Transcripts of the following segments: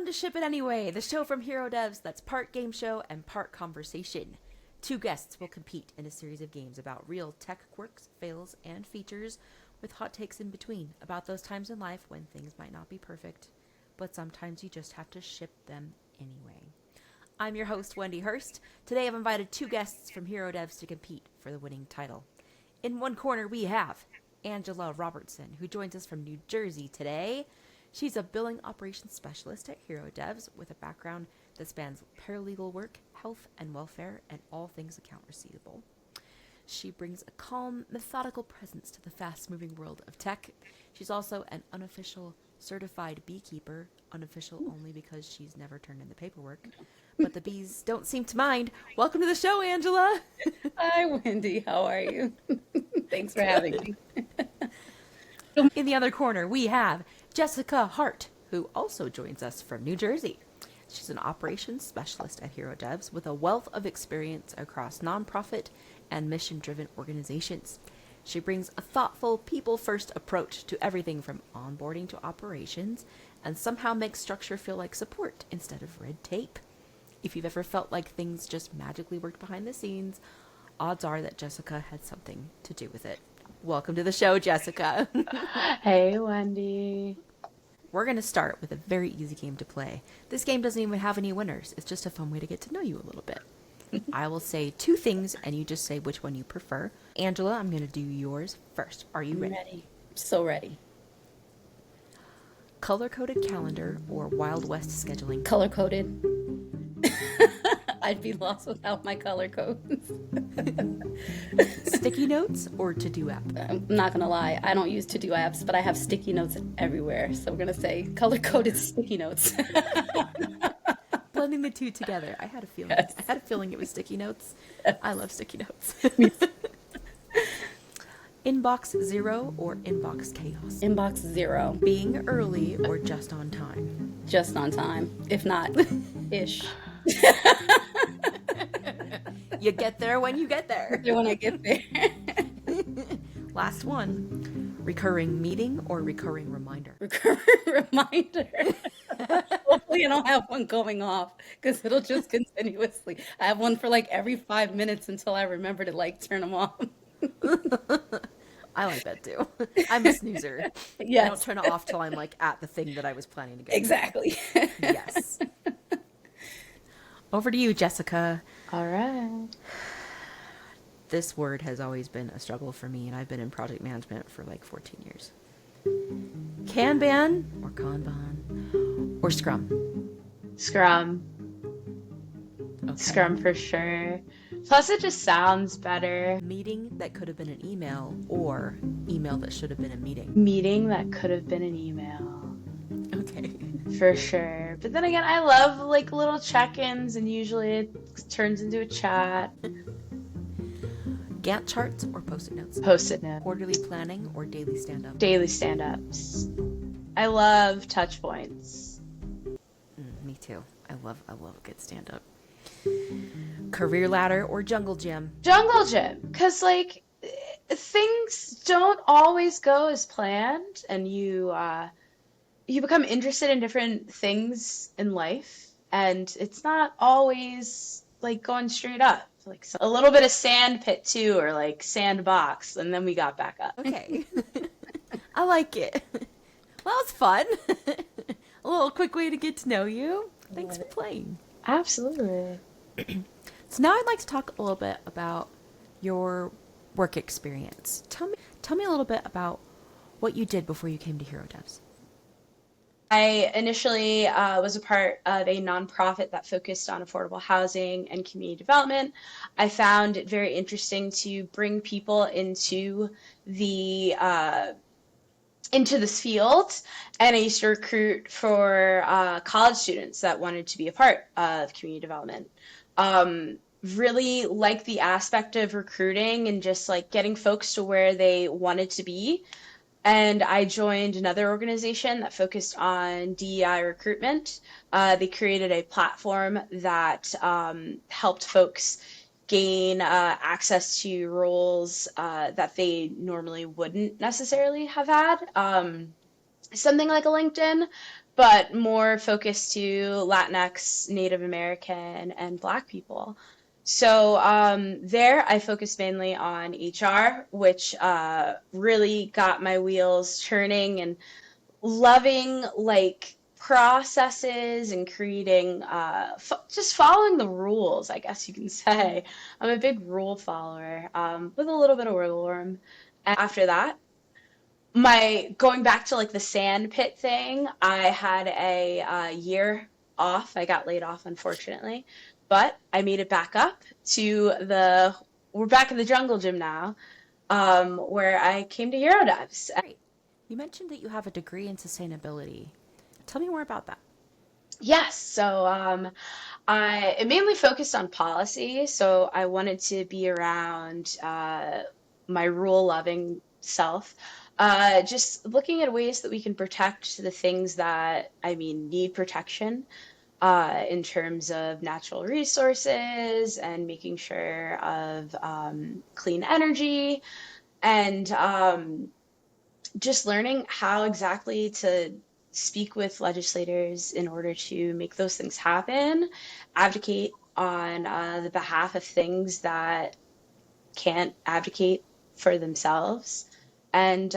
to Ship It Anyway, the show from Hero Devs that's part game show and part conversation. Two guests will compete in a series of games about real tech quirks, fails, and features, with hot takes in between about those times in life when things might not be perfect, but sometimes you just have to ship them anyway. I'm your host, Wendy Hurst. Today I've invited two guests from Hero Devs to compete for the winning title. In one corner we have Angela Robertson, who joins us from New Jersey today. She's a billing operations specialist at Hero Devs with a background that spans paralegal work, health and welfare, and all things account receivable. She brings a calm, methodical presence to the fast-moving world of tech. She's also an unofficial certified beekeeper, unofficial only because she's never turned in the paperwork. But the bees don't seem to mind. Welcome to the show, Angela. Hi, Wendy. How are you? Thanks for having me. In the other corner, we have Jessica Hart, who also joins us from New Jersey. She's an operations specialist at Hero Devs with a wealth of experience across nonprofit and mission-driven organizations. She brings a thoughtful, people-first approach to everything from onboarding to operations, and somehow makes structure feel like support instead of red tape. If you've ever felt like things just magically worked behind the scenes, odds are that Jessica had something to do with it. Welcome to the show, Jessica. Hey, Wendy. We're going to start with a very easy game to play. This game doesn't even have any winners. It's just a fun way to get to know you a little bit. I will say two things, and you just say which one you prefer. Angela, I'm going to do yours first. Are you ready? Ready. So ready. Color-coded calendar or Wild West scheduling? Color-coded. I'd be lost without my color codes. Sticky notes or to-do app? I'm not going to lie. I don't use to-do apps, but I have sticky notes everywhere. So we're going to say color-coded sticky notes. Blending the two together. I had a feeling. Yes. I had a feeling it was sticky notes. Yes. I love sticky notes. Inbox zero or inbox chaos? Inbox 0. Being early or just on time? Just on time. If not, ish. You get there when you get there. When I get there. Last one. Recurring meeting or recurring reminder? Recurring reminder. Hopefully I don't have one going off because it'll just continuously. I have one for like every 5 minutes until I remember to like turn them off. I like that too. I'm a snoozer. Yes. I don't turn it off till I'm like at the thing that I was planning to go to. Exactly. Yes. Over to you, Jessica. All right. This word has always been a struggle for me, and I've been in project management for like 14 years. Kanban or Kanban or Scrum? Scrum. Okay. Scrum for sure. Plus, it just sounds better. Meeting that could have been an email or email that should have been a meeting? Meeting that could have been an email. Okay. For sure. But then again, I love like little check-ins, and usually it turns into a chat. Gantt charts or Post-it notes? Post-it note. Quarterly planning or daily stand-up? Daily stand-ups. I love touch points. Me too. I love a good stand-up. Career ladder or jungle gym? Jungle gym. Because, like, things don't always go as planned, and you become interested in different things in life, and it's not always, like, going straight up. Like, a little bit of sand pit, too, or, like, sandbox, and then we got back up. Okay. I like it. Well, it's fun. A little quick way to get to know you. Thanks for playing. Absolutely. So now I'd like to talk a little bit about your work experience. Tell me a little bit about what you did before you came to Hero Devs. I initially was a part of a nonprofit that focused on affordable housing and community development. I found it very interesting to bring people into this field, and I used to recruit for college students that wanted to be a part of community development. Really like the aspect of recruiting and just like getting folks to where they wanted to be. And I joined another organization that focused on DEI recruitment. They created a platform that helped folks gain access to roles that they normally wouldn't necessarily have had. Something like a LinkedIn, but more focused to Latinx, Native American, and Black people. So there, I focused mainly on HR, which really got my wheels turning and loving like processes and creating just following the rules, I guess you can say. I'm a big rule follower with a little bit of wiggle room. And after that, my going back to like the sand pit thing, I had a year off. I got laid off, unfortunately, but I made it back up to the. We're back in the jungle gym now, where I came to Hero Devs. Great. You mentioned that you have a degree in sustainability. Tell me more about that. Yes, so I mainly focused on policy, so I wanted to be around my rule-loving self. Just looking at ways that we can protect the things that, I mean, need protection in terms of natural resources and making sure of clean energy and just learning how exactly to speak with legislators in order to make those things happen, advocate on the behalf of things that can't advocate for themselves. And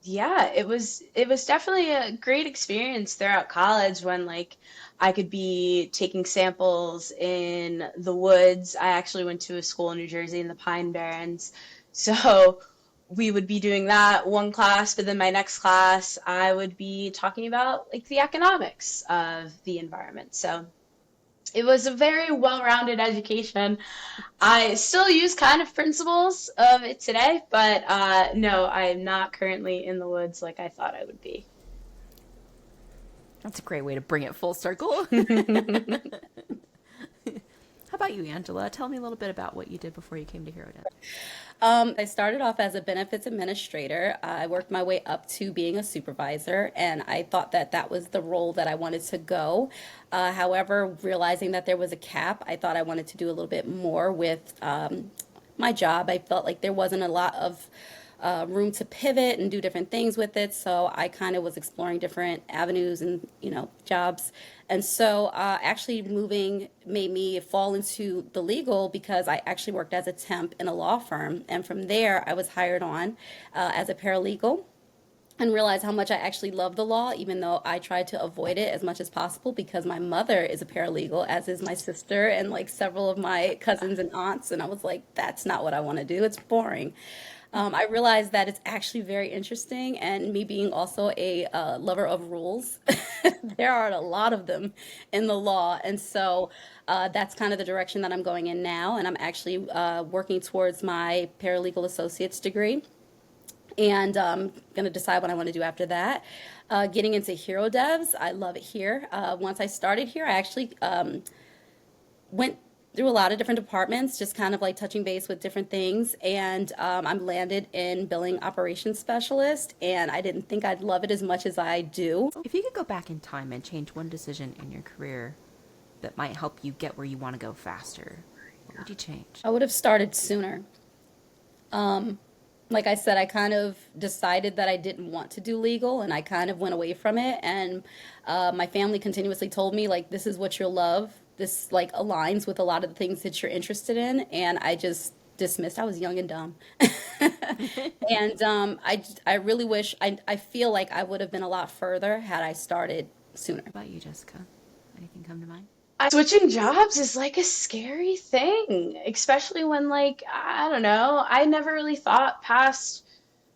yeah, it was definitely a great experience throughout college when like I could be taking samples in the woods. I actually went to a school in New Jersey in the Pine Barrens. So we would be doing that one class, but then my next class I would be talking about like the economics of the environment. So it was a very well-rounded education. I still use kind of principles of it today, but no, I'm not currently in the woods like I thought I would be. That's a great way to bring it full circle. How about you, Angela? Tell me a little bit about what you did before you came to Hero Dev. I started off as a benefits administrator. I worked my way up to being a supervisor, and I thought that that was the role that I wanted to go. However, realizing that there was a cap, I thought I wanted to do a little bit more with my job. I felt like there wasn't a lot of room to pivot and do different things with it. So I kind of was exploring different avenues and, jobs. And so actually moving made me fall into the legal because I actually worked as a temp in a law firm. And from there, I was hired on as a paralegal and realized how much I actually love the law, even though I tried to avoid it as much as possible because my mother is a paralegal, as is my sister and like several of my cousins and aunts. And I was like, that's not what I want to do. It's boring. I realized that it's actually very interesting, and me being also a lover of rules, there are a lot of them in the law, and so that's kind of the direction that I'm going in now, and I'm actually working towards my paralegal associate's degree, and going to decide what I want to do after that. Getting into Hero Devs, I love it here. Once I started here, I actually went through a lot of different departments, just kind of like touching base with different things. And I'm landed in billing operations specialist, and I didn't think I'd love it as much as I do. If you could go back in time and change one decision in your career that might help you get where you want to go faster, what would you change? I would have started sooner. Like I said, I kind of decided that I didn't want to do legal, and I kind of went away from it. And my family continuously told me, like, this is what you'll love. This like aligns with a lot of the things that you're interested in, and I just dismissed. I was young and dumb, and I really wish I feel like I would have been a lot further had I started sooner. How about you, Jessica? Anything come to mind? Switching jobs is like a scary thing, especially when like I don't know, I never really thought past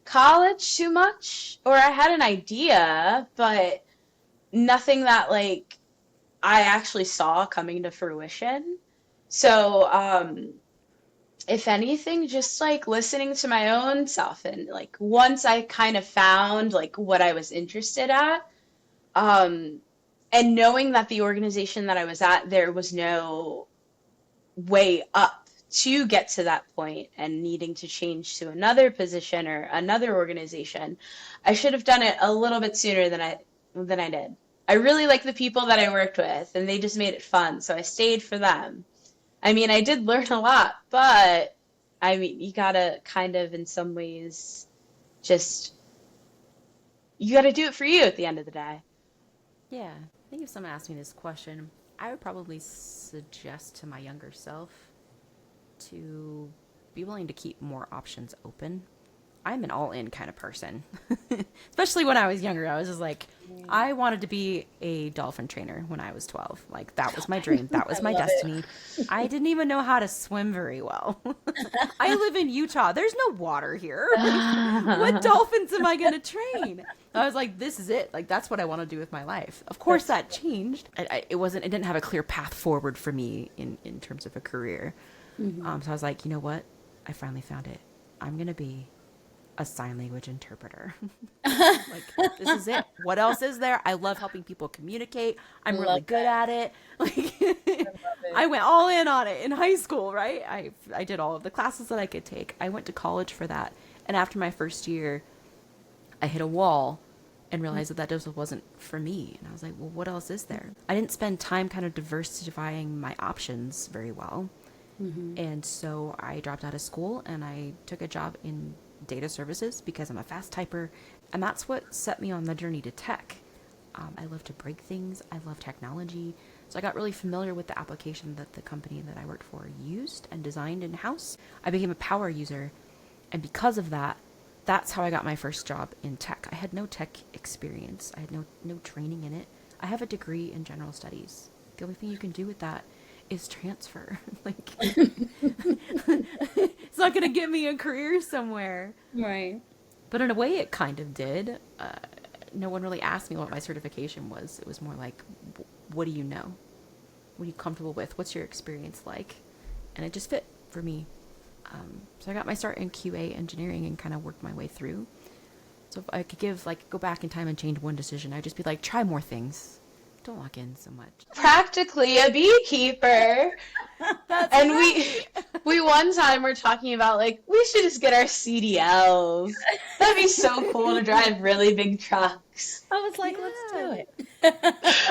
college too much, or I had an idea, but nothing that like I actually saw coming to fruition. So, if anything, just like listening to my own self and like once I kind of found like what I was interested at, um, and knowing that the organization that I was at, there was no way up to get to that point and needing to change to another position or another organization, I should have done it a little bit sooner than I did. I really like the people that I worked with, and they just made it fun, so I stayed for them. I mean, I did learn a lot, but I mean, you gotta kind of, in some ways, just you gotta do it for you at the end of the day. Yeah, I think if someone asked me this question, I would probably suggest to my younger self to be willing to keep more options open. I'm an all in kind of person. Especially when I was younger. I was just like, I wanted to be a dolphin trainer when I was 12. Like, that was my dream. That I was my love it. destiny. I didn't even know how to swim very well. I live in Utah. There's no water here. Like, what dolphins am I going to train? I was like, this is it. Like, that's what I want to do with my life. Of course, That's that changed. It didn't have a clear path forward for me in terms of a career. hmm So I was like, you know what? I finally found it. I'm going to be a sign language interpreter. Like, this is it. What else is there? I love helping people communicate. I'm really love good that. at it. Like, I love I it. went all in on it in high school, right? I did all of the classes that I could take. I went to college for that. And after my first year, I hit a wall and realized that just wasn't for me. And I was like, well, what else is there? I didn't spend time kind of diversifying my options very well. hmm And so I dropped out of school and I took a job in data services because I'm a fast typer. And that's what set me on the journey to tech. I love to break things, I love technology. So I got really familiar with the application that the company that I worked for used and designed in house. I became a power user. And because of that, that's how I got my first job in tech. I had no tech experience, I had no training in it. I have a degree in general studies. The only thing you can do with that is transfer. Like, it's not going to get me a career somewhere. Right. But in a way, it kind of did. No one really asked me what my certification was. It was more like, what do you know? What are you comfortable with? What's your experience like? And it just fit for me. So I got my start in QA engineering and kind of worked my way through. So if I could go back in time and change one decision, I'd just be like, try more things. Don't lock in so much. Practically a beekeeper. That's And right. we one time were talking about like we should just get our CDLs. That'd be so cool to drive really big trucks. I was like, let's Yeah. do it.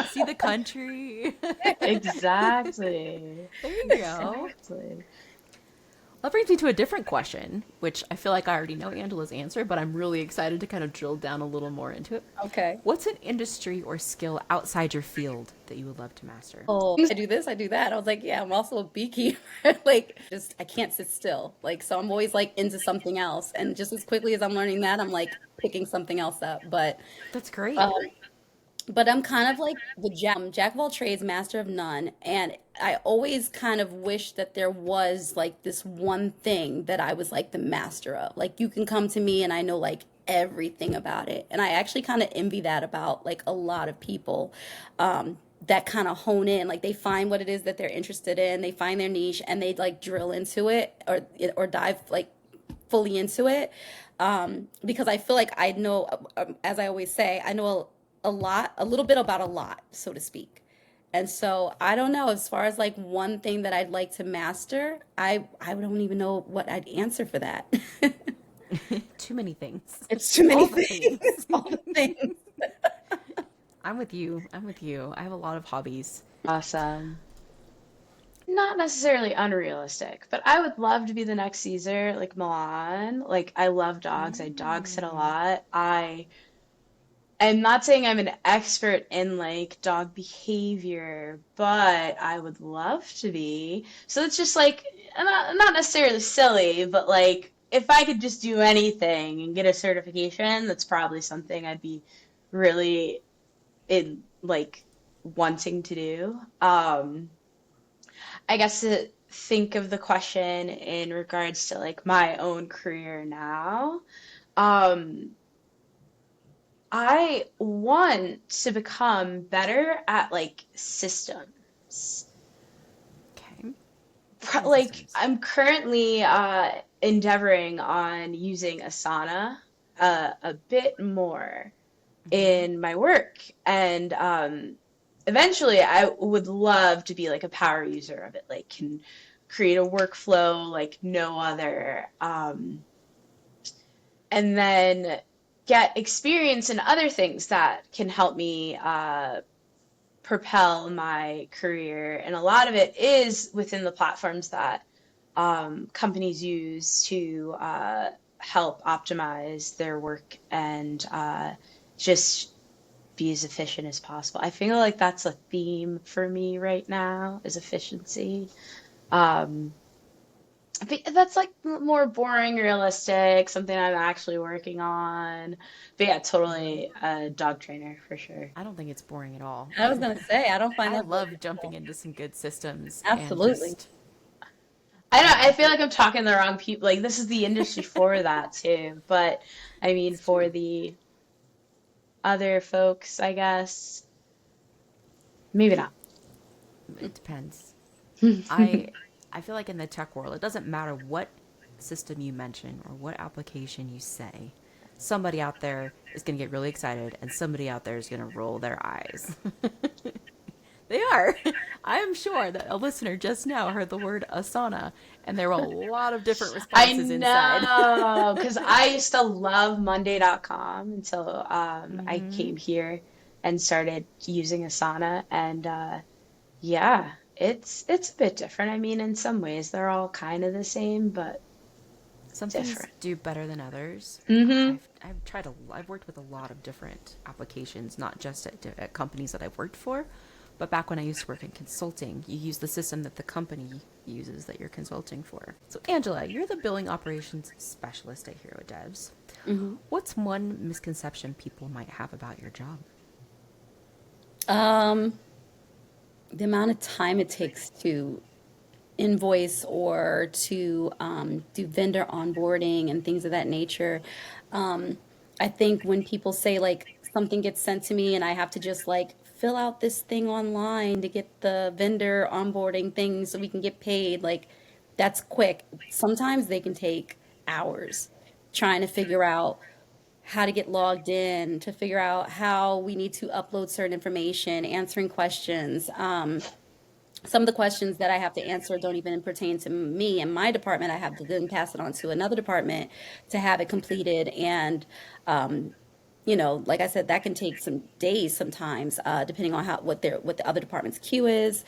See the country. Exactly. There you go. Exactly. That brings me to a different question, which I feel like I already know Angela's answer, but I'm really excited to kind of drill down a little more into it. Okay. What's an industry or skill outside your field that you would love to master? Oh, I do this, I do that. I was like, yeah, I'm also a beekeeper. Like, just I can't sit still. Like, so I'm always like into something else. And just as quickly as I'm learning that, I'm like picking something else up. That's great. Um, but I'm kind of like the jack of all trades, master of none. And I always kind of wish that there was like this one thing that I was like the master of. Like you can come to me and I know like everything about it. And I actually kind of envy that about like a lot of people that kind of hone in. Like they find what it is that they're interested in, they find their niche and they like drill into it or dive like fully into it. Because I feel like I know, as I always say, I know a little bit about a lot, so to speak. And so I don't know, as far as like one thing that I'd like to master, I don't even know what I'd answer for that. Too many things. It's too many All the things. things. All the things. I'm with you. I'm with you. I have a lot of hobbies. Awesome. Not necessarily unrealistic, but I would love to be the next Caesar, like Milan. Like I love dogs. I dog sit a Mm. lot. I'm not saying I'm an expert in like dog behavior, but I would love to be. So it's just like not necessarily silly, but like if I could just do anything and get a certification, that's probably something I'd be really in like wanting to do. I guess to think of the question in regards to like my own career now. Um, I want to become better at like systems. Okay. What kind of Like systems? I'm currently endeavoring on using Asana a bit more Hmm. in my work, and eventually I would love to be like a power user of it, like can create a workflow like no other. And then get experience in other things that can help me propel my career. And a lot of it is within the platforms that companies use to help optimize their work and just be as efficient as possible. I feel like that's a theme for me right now is efficiency. Um, but that's like more boring, realistic, something I'm actually working on. But yeah, totally a dog trainer for sure. I don't think it's boring at all. I was gonna say, I don't find I that boring love at jumping all. into some good systems and Absolutely. just I know, yeah, I feel like I'm talking to the wrong people. Like this is the industry for that too. But I mean, it's true. for the other folks, I guess maybe not. It depends. I feel like in the tech world, it doesn't matter what system you mention or what application you say. Somebody out there is going to get really excited and somebody out there is going to roll their eyes. They are. I am sure that a listener just now heard the word Asana and there were a lot of different I responses inside. know, because I used to love Monday.com until I Hmm. came here and started using Asana, and yeah, it's a bit different. I mean, in some ways they're all kind of the same, but Some things different. do better than others. Mm-hmm. I've worked with a lot of different applications, not just at companies that I've worked for, but back when I used to work in consulting, you use the system that the company uses that you're consulting for. So Angela, you're the billing operations specialist at Hero Devs. Hmm. What's one misconception people might have about your job? Um, the amount of time it takes to invoice or to do vendor onboarding and things of that nature. Um, I think when people say like something gets sent to me and I have to just like fill out this thing online to get the vendor onboarding thing so we can get paid, like that's quick. Sometimes they can take hours trying to figure out how to get logged in, to figure out how we need to upload certain information, answering questions. Some of the questions that I have to answer don't even pertain to me and my department. I have to then pass it on to another department to have it completed. And, like I said, that can take some days sometimes, depending on what the other department's queue is.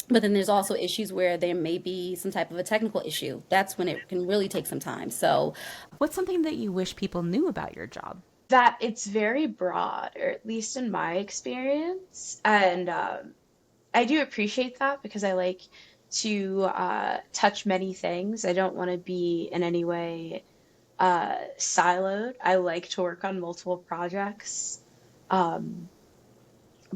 But then there's also issues where there may be some type of a technical issue. That's when it can really take some time. So, What's something that you wish people knew about your job? That it's very broad, or at least in my experience, and I do appreciate that because I like to touch many things. I don't want to be in any way siloed. I like to work on multiple projects. Um,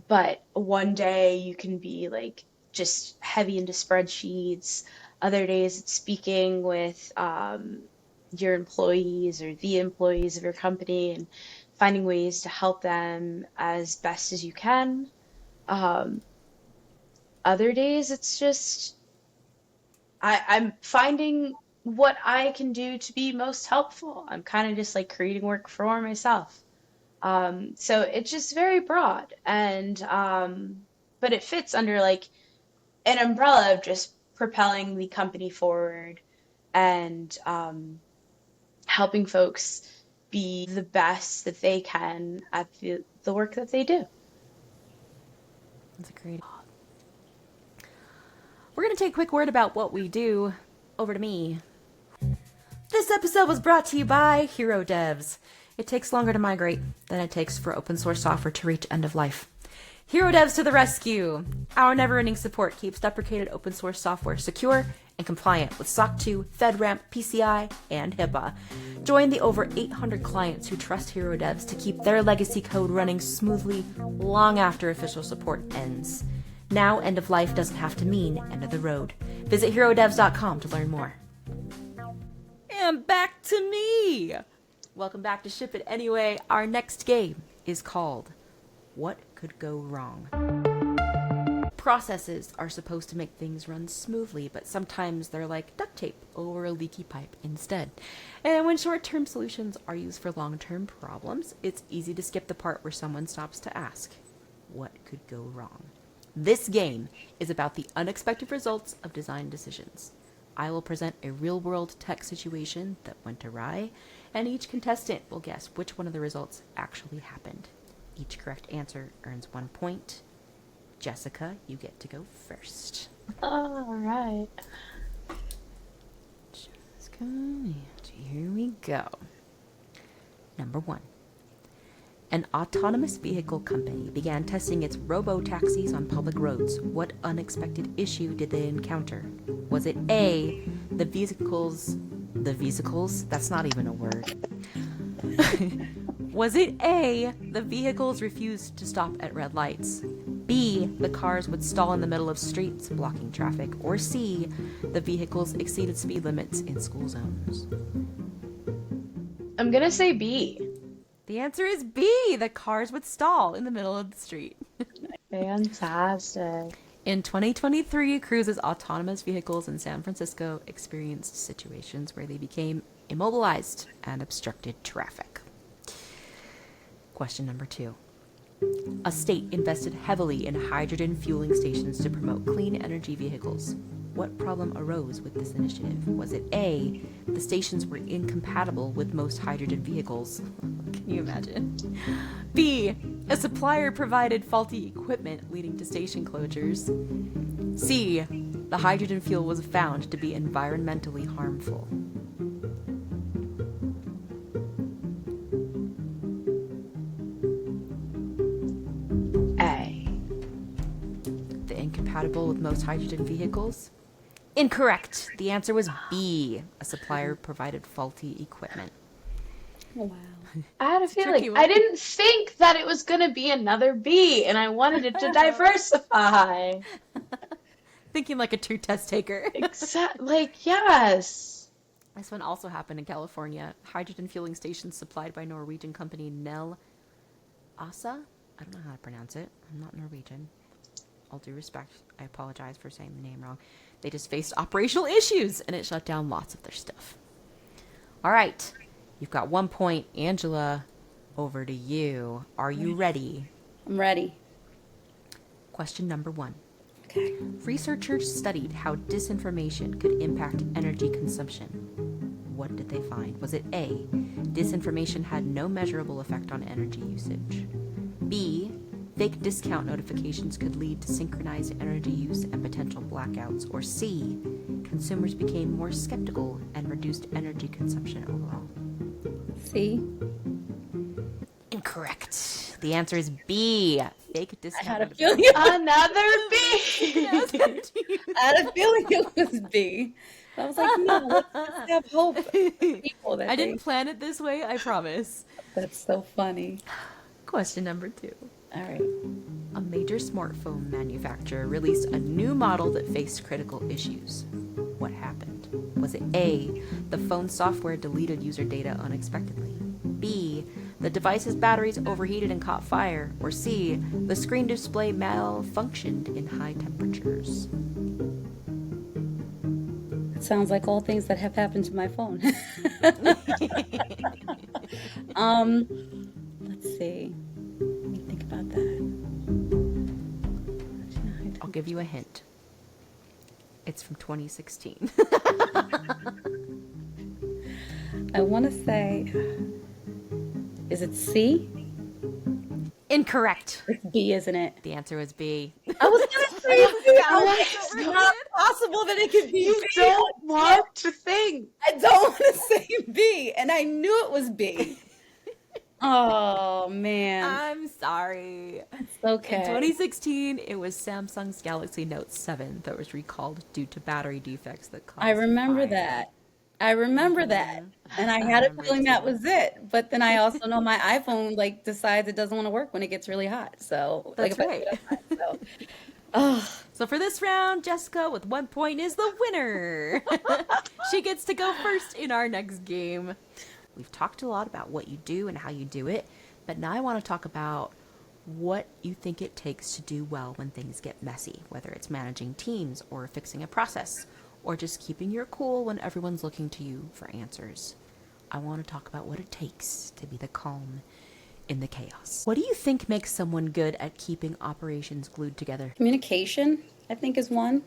but one day you can be like just heavy into spreadsheets. Other days it's speaking with your employees or the employees of your company and finding ways to help them as best as you can. Um, Other days it's just I'm finding what I can do to be most helpful. I'm kind of just like creating work for myself. So it's just very broad and but it fits under like an umbrella of just propelling the company forward and helping folks be the best that they can at the work that they do. That's a great. We're going to take a quick word about what we do. Over to me. This episode was brought to you by Hero Devs. It takes longer to migrate than it takes for open source software to reach end of life. Hero Devs to the rescue! Our never-ending support keeps deprecated open source software secure and compliant with SOC 2, FedRAMP, PCI, and HIPAA. Join the over 800 clients who trust Hero Devs to keep their legacy code running smoothly long after official support ends. Now, end of life doesn't have to mean end of the road. Visit HeroDevs.com to learn more. And back to me! Welcome back to Ship It Anyway. Our next game is called What Could Go Wrong? Processes are supposed to make things run smoothly, but sometimes they're like duct tape over a leaky pipe instead. And when short-term solutions are used for long-term problems, it's easy to skip the part where someone stops to ask, what could go wrong? This game is about the unexpected results of design decisions. I will present a real-world tech situation that went awry, and each contestant will guess which one of the results actually happened. Each correct answer earns 1 point. Jessica, you get to go first. All right. Jessica, here we go. Number 1. An autonomous vehicle company began testing its robo-taxis on public roads. What unexpected issue did they encounter? Was it A, the vesicles? That's not even a word. Was it A, the vehicles refused to stop at red lights? B, the cars would stall in the middle of streets, blocking traffic? Or C, the vehicles exceeded speed limits in school zones? I'm gonna say B. The answer is B, the cars would stall in the middle of the street. Fantastic. In 2023, Cruise's autonomous vehicles in San Francisco experienced situations where they became immobilized and obstructed traffic. Question number 2. A state invested heavily in hydrogen fueling stations to promote clean energy vehicles. What problem arose with this initiative? Was it A, the stations were incompatible with most hydrogen vehicles? Can you imagine? B, a supplier provided faulty equipment leading to station closures? C, the hydrogen fuel was found to be environmentally harmful. A. The incompatible with most hydrogen vehicles? Incorrect. The answer was B. A supplier provided faulty equipment. Oh, wow. I had a tricky feeling. one. I didn't think that it was gonna be another B, and I wanted it to diversify. Thinking like a true test taker. Yes. This one also happened in California. Hydrogen fueling stations supplied by Norwegian company Nel Asa? I don't know how to pronounce it. I'm not Norwegian. All due respect, I apologize for saying the name wrong. They just faced operational issues, and it shut down lots of their stuff. All right. You've got 1 point. Angela, over to you. Are you ready? I'm ready. Question number 1. Okay. Researchers studied how disinformation could impact energy consumption. What did they find? Was it A, disinformation had no measurable effect on energy usage? B, fake discount notifications could lead to synchronized energy use and potential blackouts? Or C, consumers became more skeptical and reduced energy consumption overall? C. Incorrect. The answer is B, fake I discount had a notifications. feeling. Another B. I had a feeling it was B. I was like, no, let's just have hope for people that I didn't plan it this way, I promise. That's so funny. Question number 2. All right. A major smartphone manufacturer released a new model that faced critical issues. What happened? Was it A, the phone software deleted user data unexpectedly? B, the device's batteries overheated and caught fire? Or C, the screen display malfunctioned in high temperatures? It sounds like all things that have happened to my phone. Let's see. Let me think about that. I'll give you a hint. It's from 2016. I want to say, is it C? Incorrect. It's B, isn't it? The answer was B. I was gonna say C. I was like, it's not possible that it could be You B. don't want to think. I don't want to say B, and I knew it was B. Oh man, I'm sorry. it's okay. In 2016, it was Samsung's Galaxy Note 7 that was recalled due to battery defects that caused I remember fire. that. I remember that. And I had a remember feeling too. that was it. But then I also know my iPhone like decides it doesn't want to work when it gets really hot. So That's like if I right. leave it on, so. Oh, So for this round, Jessica with 1 point is the winner. She gets to go first in our next game. We've talked a lot about what you do and how you do it, but now I want to talk about what you think it takes to do well when things get messy, whether it's managing teams or fixing a process or just keeping your cool when everyone's looking to you for answers. I want to talk about what it takes to be the calm in the chaos. What do you think makes someone good at keeping operations glued together? communication, I think, is one.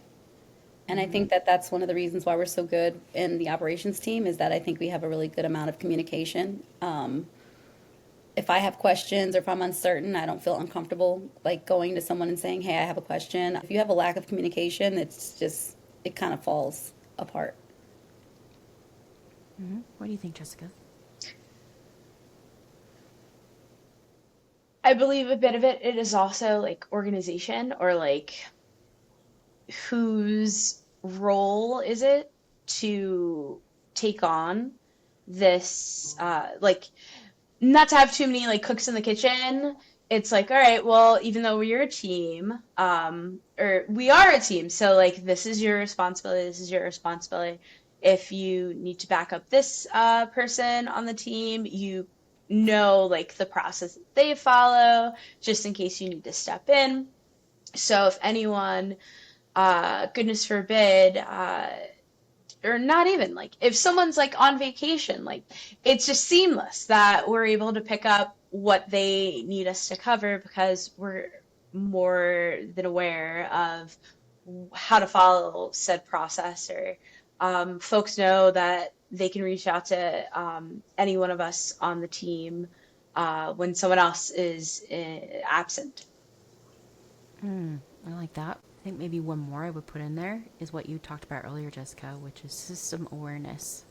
And I think that that's one of the reasons why we're so good in the operations team is that I think we have a really good amount of communication. If I have questions or if I'm uncertain, I don't feel uncomfortable like going to someone and saying, hey, I have a question. If you have a lack of communication, it's just, it kind of falls apart. What do you think, Jessica? I believe a bit of it is also like organization, or like whose role is it to take on this, like, not to have too many like cooks in the kitchen. It's like, all right, well, even though we're a team, or we are a team, so like this is your responsibility, this is your responsibility. If you need to back up this person on the team, you know like the process that they follow, just in case you need to step in. So if anyone, goodness forbid, or not even like if someone's like on vacation, like it's just seamless that we're able to pick up what they need us to cover because we're more than aware of how to follow said process, or folks know that they can reach out to any one of us on the team when someone else is absent. I like that. I think maybe one more I would put in there is what you talked about earlier, Jessica, which is system awareness.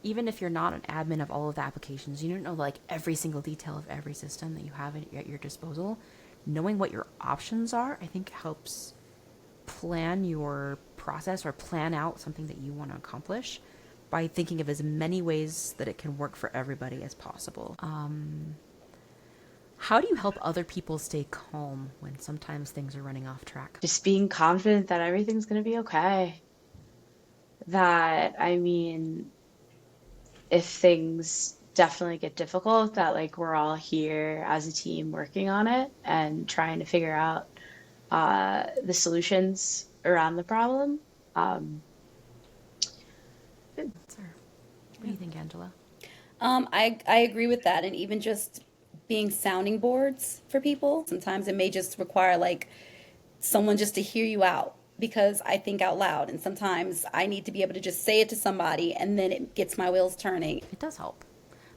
Even if you're not an admin of all of the applications, you don't know like every single detail of every system that you have at your disposal. Knowing what your options are, I think helps plan your process or plan out something that you want to accomplish by thinking of as many ways that it can work for everybody as possible. How do you help other people stay calm when sometimes things are running off track? Just being confident that everything's going to be okay. That, I mean, if things definitely get difficult, that like we're all here as a team working on it and trying to figure out the solutions around the problem. Um, Sir, what do you think, Angela? I agree with that. And even just being sounding boards for people, sometimes it may just require like someone just to hear you out because I think out loud. And sometimes I need to be able to just say it to somebody and then it gets my wheels turning. It does help.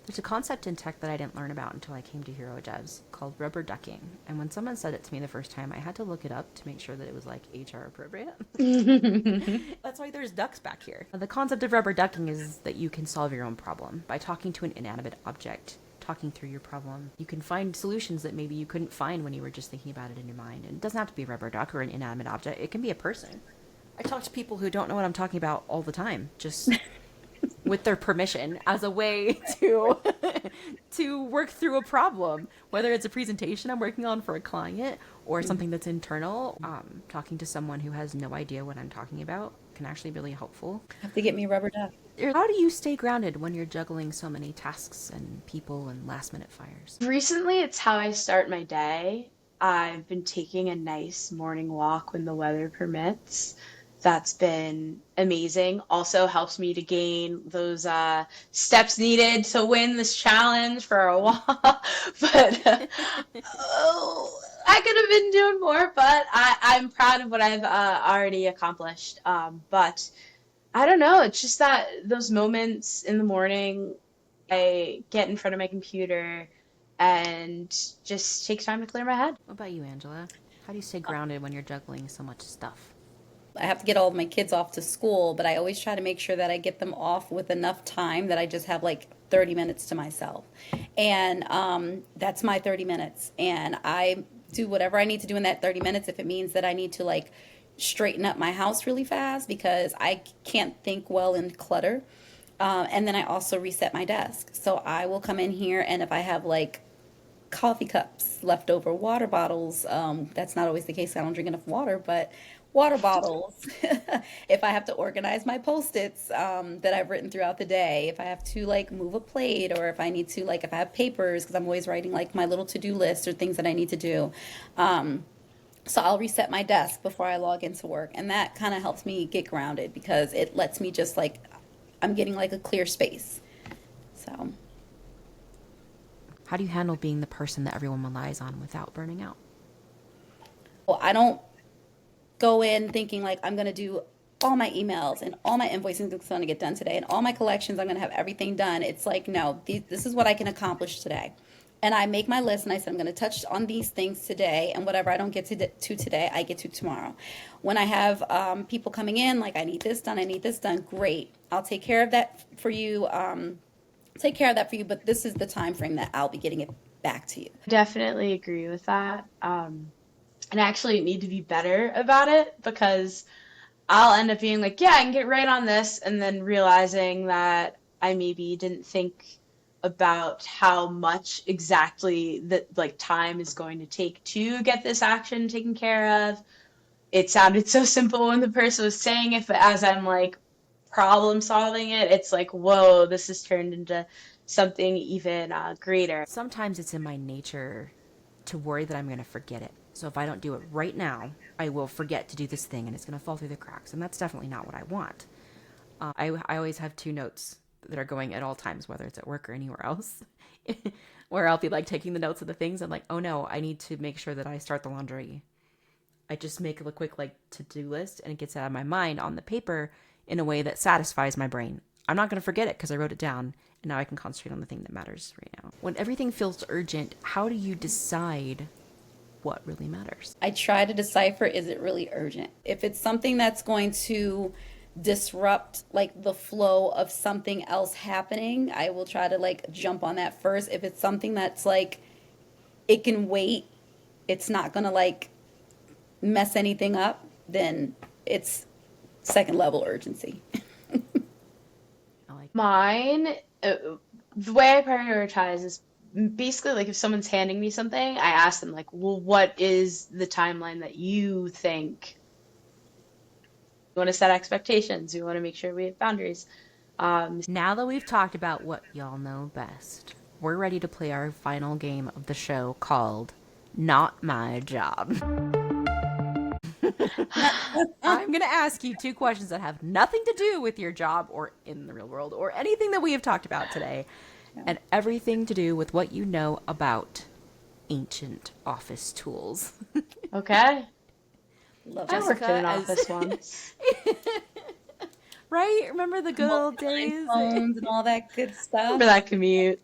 There's a concept in tech that I didn't learn about until I came to Hero Devs called rubber ducking. And when someone said it to me the first time, I had to look it up to make sure that it was like HR appropriate. That's why there's ducks back here. The concept of rubber ducking is that you can solve your own problem by talking to an inanimate object, talking through your problem. You can find solutions that maybe you couldn't find when you were just thinking about it in your mind. And it doesn't have to be a rubber duck or an inanimate object. It can be a person. I talk to people who don't know what I'm talking about all the time, just with their permission, as a way to to work through a problem, whether it's a presentation I'm working on for a client or something that's internal. Talking to someone who has no idea what I'm talking about can actually be really helpful. Have to get me a rubber duck. How do you stay grounded when you're juggling so many tasks and people and last minute fires? Recently, it's how I start my day. I've been taking a nice morning walk when the weather permits. That's been amazing. Also helps me to gain those steps needed to win this challenge for a while. But oh, I could have been doing more, but I'm proud of what I've already accomplished. But I don't know. It's just that those moments in the morning, I get in front of my computer and just take time to clear my head. What about you, Angela? How do you stay grounded when you're juggling so much stuff? I have to get all of my kids off to school, but I always try to make sure that I get them off with enough time that I just have like 30 minutes to myself. And that's my 30 minutes. And I do whatever I need to do in that 30 minutes. If it means that I need to like straighten up my house really fast because I can't think well in clutter. And then I also reset my desk. So I will come in here, and if I have like coffee cups, leftover water bottles, that's not always the case. I don't drink enough water, but water bottles. If I have to organize my post-its that I've written throughout the day, if I have to like move a plate, or if I need to like if I have papers, because I'm always writing like my little to-do list or things that I need to do. So I'll reset my desk before I log into work, and that kind of helps me get grounded because it lets me just like I'm getting like a clear space. So How do you handle being the person that everyone relies on without burning out? well, I don't go in thinking like I'm going to do all my emails and all my invoicing that's going to get done today and all my collections, I'm going to have everything done. It's like, no, this is what I can accomplish today. And I make my list and I said, I'm going to touch on these things today, and whatever I don't get to today, I get to tomorrow. When I have people coming in, like I need this done, great. I'll take care of that for you. Take care of that for you, but this is the time frame that I'll be getting it Back to you. Definitely agree with that. And I actually need to be better about it because I'll end up being like, yeah, I can get right on this, and then realizing that I maybe didn't think about how much exactly that like time is going to take to get this action taken care of. It sounded so simple when the person was saying it, but as I'm like problem solving it, it's like, whoa, this has turned into something even greater. Sometimes it's in my nature to worry that I'm going to forget it. So if I don't do it right now, I will forget to do this thing and it's going to fall through the cracks. And that's definitely not what I want. I always have 2 notes that are going at all times, whether it's at work or anywhere else, where I'll be like taking the notes of the things. I'm like, oh no, I need to make sure that I start the laundry. I just make a quick like to-do list and it gets out of my mind on the paper in a way that satisfies my brain. I'm not going to forget it because I wrote it down and now I can concentrate on the thing that matters right now. When everything feels urgent, how do you decide what really matters? I try to decipher, is it really urgent? If it's something that's going to disrupt like the flow of something else happening, I will try to like jump on that first. If it's something that's like it can wait, it's not gonna like mess anything up, then it's second level urgency. I like Mine, the way I prioritize is basically like if someone's handing me something, I ask them like, well, what is the timeline that you think? We want to set expectations. We want to make sure we have boundaries. Now that we've talked about what y'all know best, we're ready to play our final game of the show called Not My Job. I'm going to ask you 2 questions that have nothing to do with your job or in the real world or anything that we have talked about today, and everything to do with what you know about ancient office tools. Okay. Love I worked in an as- office once. Right? Remember the good old days? phones and all that good stuff. Remember that commute?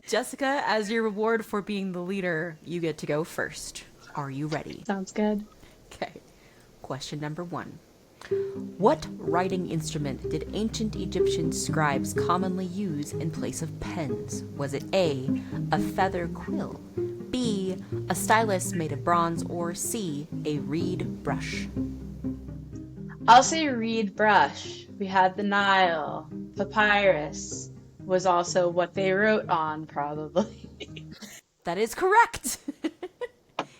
Jessica, as your reward for being the leader, you get to go first. Are you ready? Sounds good. Okay. Question number 1. What writing instrument did ancient Egyptian scribes commonly use in place of pens? Was it A, a feather quill, B, a stylus made of bronze, or C, a reed brush? I'll say reed brush. We had the Nile. Papyrus was also what they wrote on, probably. That is correct!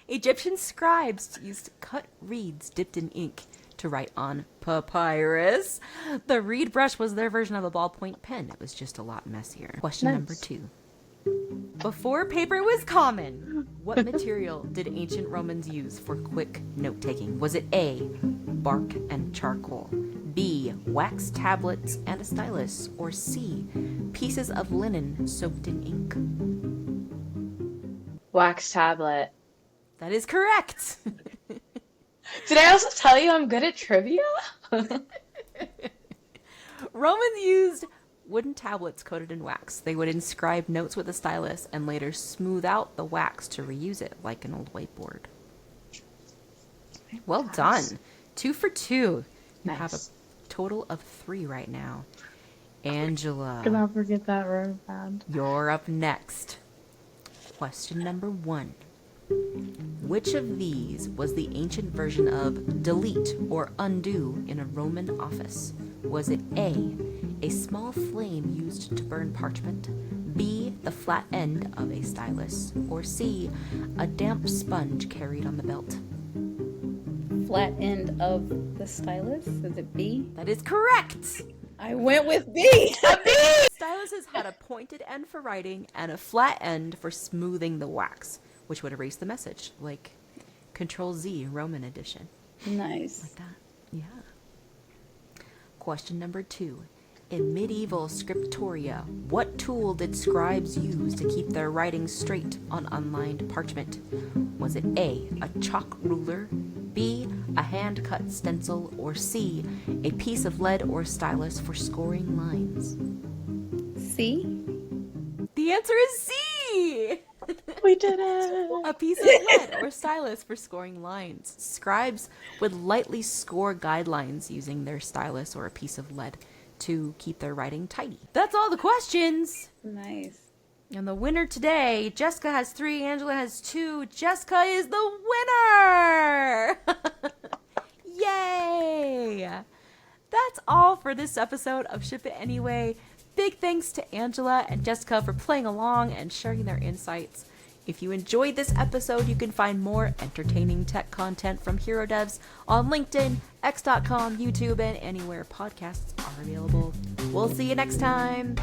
Egyptian scribes used cut reeds dipped in ink to write on papyrus. The reed brush was their version of a ballpoint pen. It was just a lot messier. Question number 2. Before paper was common, what material did ancient Romans use for quick note-taking? Was it A, bark and charcoal, B, wax tablets and a stylus, or C, pieces of linen soaked in ink? Wax tablet. That is correct! Did I also tell you I'm good at trivia? Romans used wooden tablets coated in wax. They would inscribe notes with a stylus and later smooth out the wax to reuse it like an old whiteboard. Well done. 2 for 2. You have a Nice. total of 3 right now. Angela, Gonna forget that road band. you're up next. Question number 1. Which of these was the ancient version of delete or undo in a Roman office? Was it A, small flame used to burn parchment, B, the flat end of a stylus, or C, a damp sponge carried on the belt? Flat end of the stylus. Is it B? That is correct! I went with B. Styluses had a pointed end for writing and a flat end for smoothing the wax, which would erase the message, like Control Z Roman edition. Nice. Like that. Yeah. Question number 2. In medieval scriptoria, what tool did scribes use to keep their writing straight on unlined parchment? Was it A, a chalk ruler, B, a hand-cut stencil, or C, a piece of lead or stylus for scoring lines? C. The answer is C! We did it! A piece of lead or stylus for scoring lines. Scribes would lightly score guidelines using their stylus or a piece of lead to keep their writing tidy. That's all the questions! Nice. And the winner today, Jessica has 3, Angela has 2. Jessica is the winner! Yay! That's all for this episode of Ship It Anyway. Big thanks to Angela and Jessica for playing along and sharing their insights. If you enjoyed this episode, you can find more entertaining tech content from Hero Devs on LinkedIn, X.com, YouTube, and anywhere podcasts are available. We'll see you next time.